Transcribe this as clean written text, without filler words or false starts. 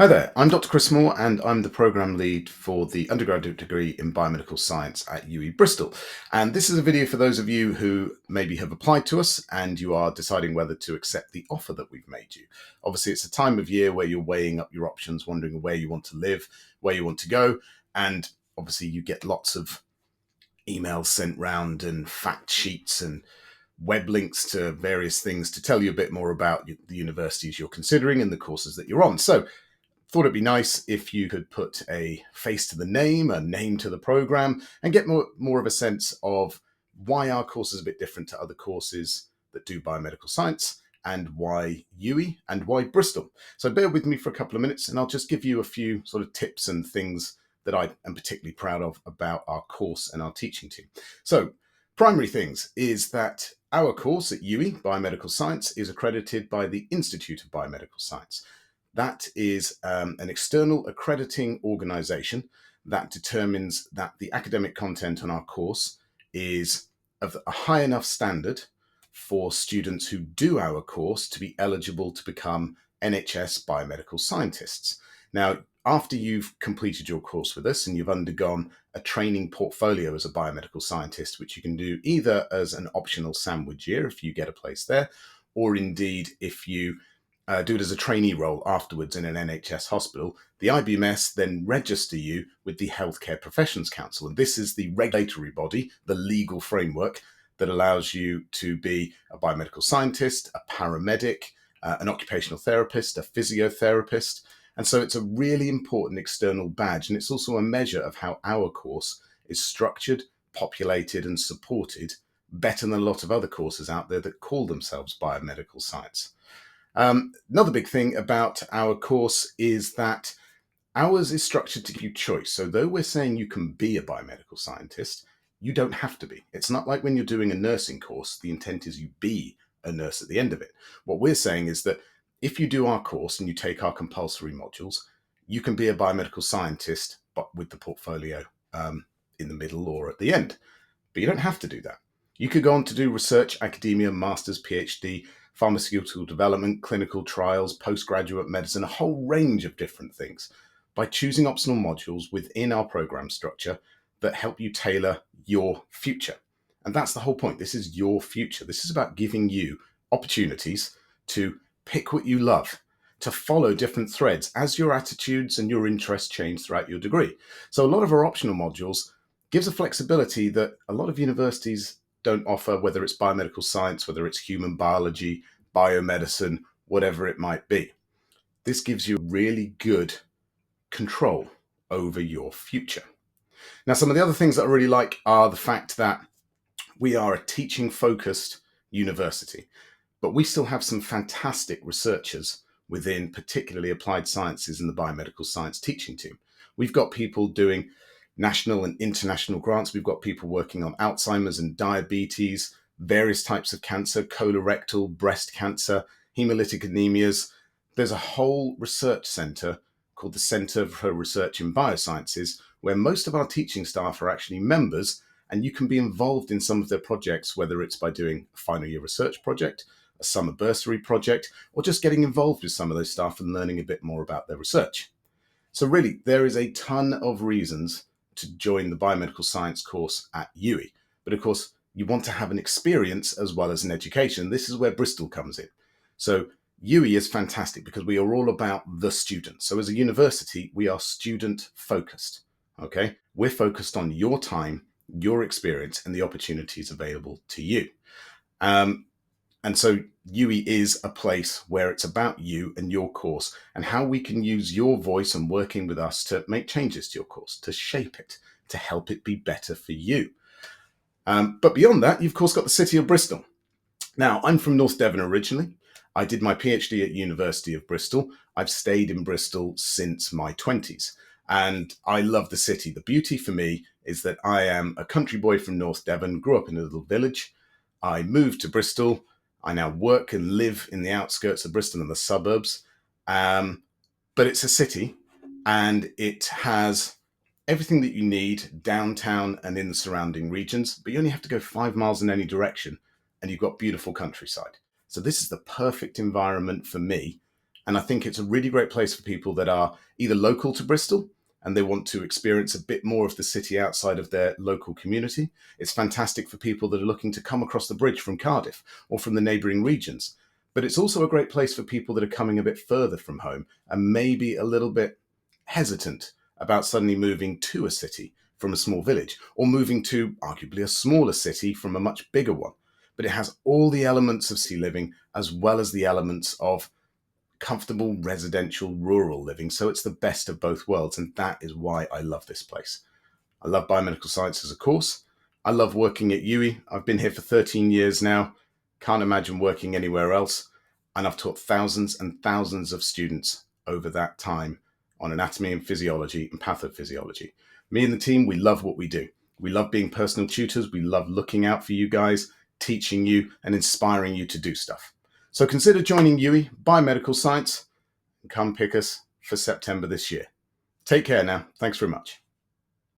Hi there, I'm Dr. Chris Moore and I'm the Programme Lead for the undergraduate degree in biomedical science at UWE Bristol. And this is a video for those of you who maybe have applied to us and you are deciding whether to accept the offer that we've made you. Obviously, it's a time of year where you're weighing up your options, wondering where you want to live, where you want to go, and obviously you get lots of emails sent round and fact sheets and web links to various things to tell you a bit more about the universities you're considering and the courses that you're on. So thought it'd be nice if you could put a face to the name, a name to the program, and get more of a sense of why our course is a bit different to other courses that do biomedical science, and why UWE and why Bristol. So bear with me for a couple of minutes and I'll just give you a few sort of tips and things that I am particularly proud of about our course and our teaching team. So primary things is that our course at UWE, Biomedical Science, is accredited by the Institute of Biomedical Science. That is an external accrediting organization that determines that the academic content on our course is of a high enough standard for students who do our course to be eligible to become NHS biomedical scientists. Now, after you've completed your course with us and you've undergone a training portfolio as a biomedical scientist, which you can do either as an optional sandwich year if you get a place there, or indeed if you do it as a trainee role afterwards in an NHS hospital, the IBMS then register you with the Healthcare Professions Council. And this is the regulatory body, the legal framework that allows you to be a biomedical scientist, a paramedic, an occupational therapist, a physiotherapist. And so it's a really important external badge. And it's also a measure of how our course is structured, populated, and supported better than a lot of other courses out there that call themselves biomedical science. Another big thing about our course is that ours is structured to give you choice. So though we're saying you can be a biomedical scientist, you don't have to be. It's not like when you're doing a nursing course, the intent is you be a nurse at the end of it. What we're saying is that if you do our course and you take our compulsory modules, you can be a biomedical scientist, but with the portfolio in the middle or at the end. But you don't have to do that. You could go on to do research, academia, master's, PhD, pharmaceutical development, clinical trials, postgraduate medicine, a whole range of different things by choosing optional modules within our program structure that help you tailor your future. And that's the whole point. This is your future. This is about giving you opportunities to pick what you love, to follow different threads as your attitudes and your interests change throughout your degree. So a lot of our optional modules gives a flexibility that a lot of universities don't offer, whether it's biomedical science, whether it's human biology, biomedicine, whatever it might be. This gives you really good control over your future. Now, some of the other things that I really like are the fact that we are a teaching focused university, but we still have some fantastic researchers within particularly applied sciences and the biomedical science teaching team. We've got people doing national and international grants. We've got people working on Alzheimer's and diabetes, various types of cancer, colorectal, breast cancer, hemolytic anemias. There's a whole research centre called the Centre for Research in Biosciences, where most of our teaching staff are actually members, and you can be involved in some of their projects, whether it's by doing a final year research project, a summer bursary project, or just getting involved with some of those staff and learning a bit more about their research. So really, there is a ton of reasons to join the biomedical science course at UWE. But of course, you want to have an experience as well as an education. This is where Bristol comes in. So UWE is fantastic because we are all about the student. So as a university, we are student focused. Okay, we're focused on your time, your experience, and the opportunities available to you. And so UWE is a place where it's about you and your course and how we can use your voice and working with us to make changes to your course, to shape it, to help it be better for you. But beyond that, you've of course got the city of Bristol. Now, I'm from North Devon originally. I did my PhD at University of Bristol. I've stayed in Bristol since my 20s. And I love the city. The beauty for me is that I am a country boy from North Devon, grew up in a little village. I moved to Bristol. I now work and live in the outskirts of Bristol and the suburbs. But it's a city and it has everything that you need downtown and in the surrounding regions, but you only have to go 5 miles in any direction and you've got beautiful countryside. So this is the perfect environment for me And I think it's a really great place for people that are either local to Bristol and they want to experience a bit more of the city outside of their local community. It's fantastic for people that are looking to come across the bridge from Cardiff or from the neighbouring regions. But it's also a great place for people that are coming a bit further from home and maybe a little bit hesitant about suddenly moving to a city from a small village or moving to arguably a smaller city from a much bigger one. But it has all the elements of city living as well as the elements of comfortable residential rural living. So it's the best of both worlds. And that is why I love this place. I love biomedical science as a course. I love working at UWE. I've been here for 13 years now. Can't imagine working anywhere else. And I've taught thousands and thousands of students over that time on anatomy and physiology and pathophysiology. Me and the team, we love what we do. We love being personal tutors. We love looking out for you guys, teaching you and inspiring you to do stuff. So consider joining UWE Biomedical Science and come pick us for September this year. Take care now. Thanks very much.